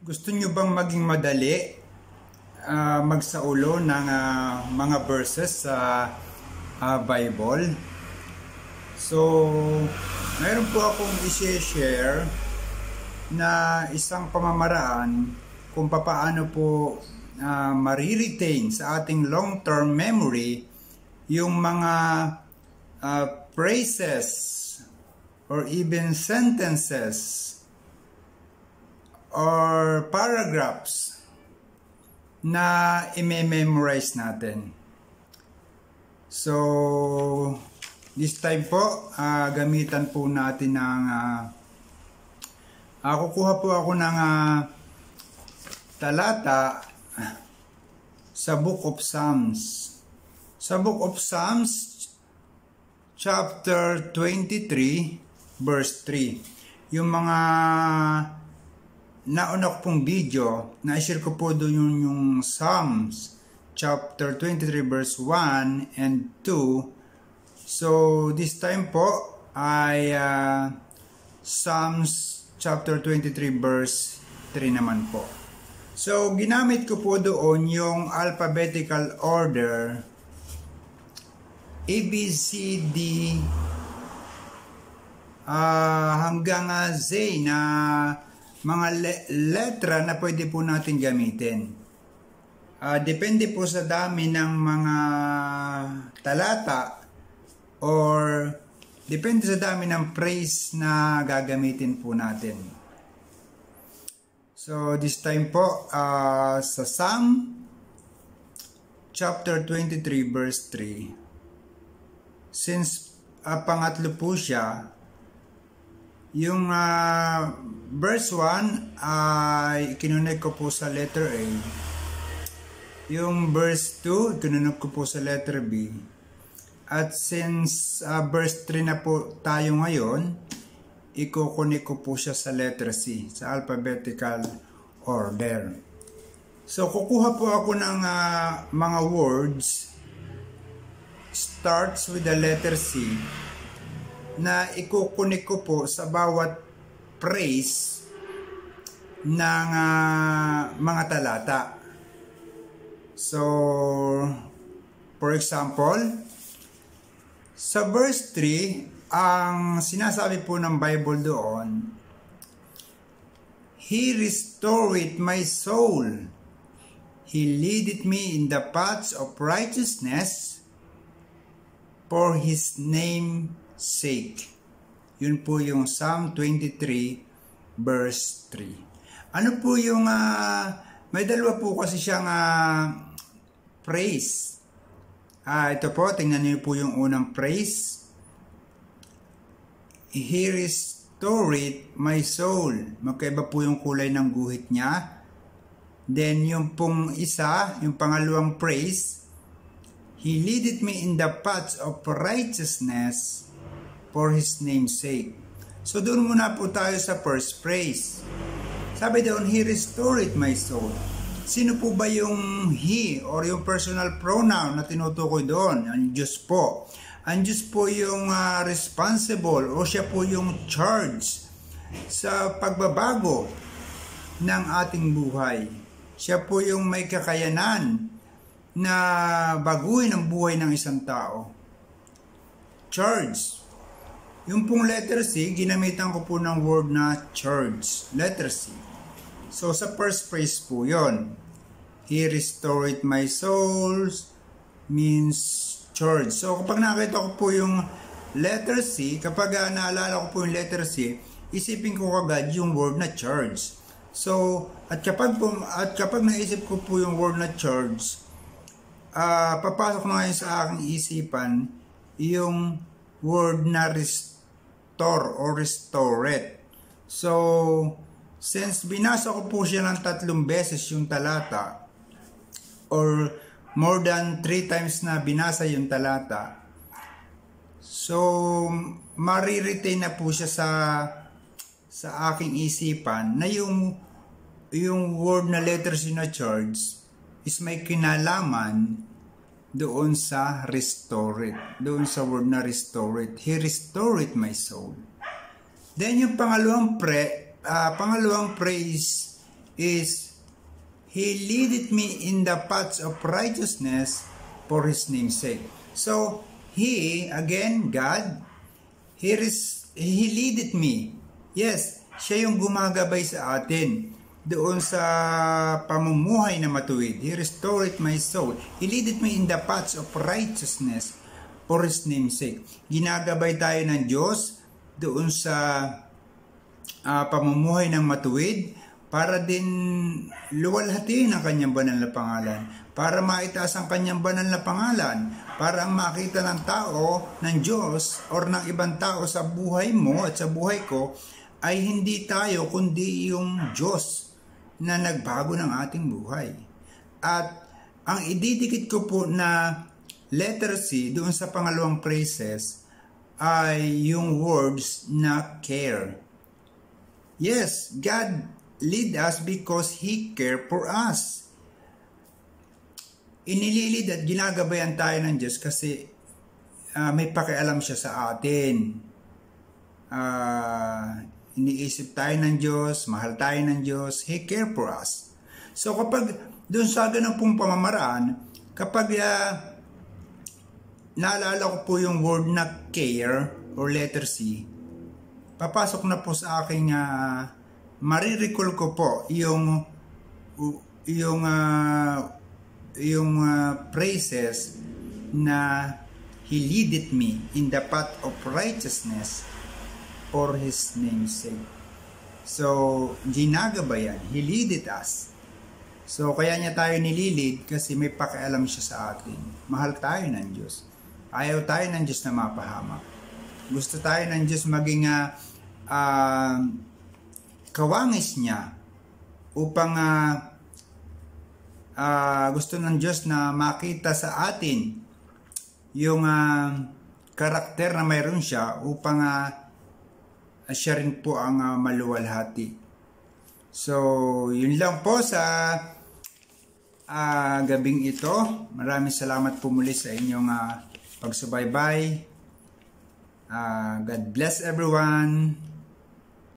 Gusto nyo bang maging madali magsaulo ng mga verses sa Bible? So, mayroon po akong i-share na isang pamamaraan kung paano po mariretain sa ating long-term memory yung mga phrases or even sentences or paragraphs na i-memorize natin. So, this time po, gamitan po natin ng kukuha po ako ng talata sa Book of Psalms. Sa Book of Psalms, chapter 23, verse 3. Yung mga nauna ko pong video, na-share ko po doon yung Psalms, chapter 23, verse 1 and 2. So, this time po ay Psalms chapter 23, verse 3 naman po. So, ginamit ko po doon yung alphabetical order A, B, C, D hanggang Z na mga letra na pwede po natin gamitin. Depende po sa dami ng mga talata or depende sa dami ng phrase na gagamitin po natin. So, this time po, sa Psalm chapter 23 verse 3. Since pangatlo po siya, yung verse 1 ay kinunik ko po sa letter A. Yung verse 2, kinunik ko po sa letter B. At since verse 3 na po tayo ngayon, ikukunik ko po siya sa letter C, sa alphabetical order. So, kukuha po ako ng mga words, starts with the letter C, na ikukunik ko po sa bawat phrase ng mga talata. So, for example, sa verse 3, ang sinasabi po ng Bible doon, He restored my soul. He leadeth me in the paths of righteousness for His name sake. Yun po yung Psalm 23 verse 3. Ano po yung may dalawa po kasi siyang phrase. Ito po, tingnan niyo po yung unang phrase. He restored my soul. Magkaiba po yung kulay ng guhit niya. Then yung pong isa, yung pangalawang phrase, He leadeth me in the paths of righteousness for His name's sake. So doon muna po tayo sa first phrase. Sabi doon, He restored my soul. Sino po ba yung He or yung personal pronoun na tinutukoy doon? Ang Diyos po. Ang Diyos po yung responsible o siya po yung charge sa pagbabago ng ating buhay. Siya po yung may kakayanan na baguhin ang buhay ng isang tao. Charge. Yung pong letter C, ginamitan ko po ng word na charge. Letter C. So, sa first phrase po yon. He restored my soul means charge. So, kapag nakita ko po yung letter C, kapag naalala ko po yung letter C, isipin ko agad yung word na charge. So, at kapag naisip ko po yung word na charge, papasok na ngayon sa aking isipan yung word na restore or restored. So, since binasa ko po siya ng 3 beses yung talata or more than 3 times na binasa yung talata, so mariretain na po siya sa aking isipan na yung word na letters na charge is may kinalaman doon sa restored, doon sa word na restored. He restored my soul. Then yung pangalawang phrase is He leadeth me in the paths of righteousness for His name's sake. So, He, again, God, He leadeth me. Yes, siya yung gumagabay sa atin doon sa pamumuhay na matuwid. He restored my soul. He leadeth me in the paths of righteousness for His name's sake. Ginagabay tayo ng Diyos doon sa pamumuhay ng matuwid para din luwalhatiin ang kanyang banal na pangalan, para maitaas ang kanyang banal na pangalan, para makita ng tao, ng Diyos, or ng ibang tao sa buhay mo at sa buhay ko, ay hindi tayo kundi yung Diyos na nagbago ng ating buhay. At ang ididikit ko po na letter C doon sa pangalawang phrases ay yung words na care. Yes, God lead us because He care for us. Inililid at ginagabayan tayo ng Diyos kasi may pakialam siya sa atin. Iniisip tayo ng Diyos, mahal tayo ng Diyos, He care for us. So kapag doon sa ganun pong pamamaraan, kapag naalala ko po yung word na care or letter C, papasok na po sa aking marirecall ko po yung phrases na He leadeth me in the path of righteousness for His name's sake. So, ginagabayan, He leadeth us. So, kaya niya tayo nililid kasi may pakialam siya sa atin. Mahal tayo ng Diyos. Ayaw tayo ng Diyos na mapahamak. Gusto tayo ng Diyos maging kawangis niya upang gusto ng Diyos na makita sa atin yung karakter na mayroon siya upang siya rin po ang maluwalhati. So, yun lang po sa gabing ito. Maraming salamat po muli sa inyong pagsubaybay. God bless everyone.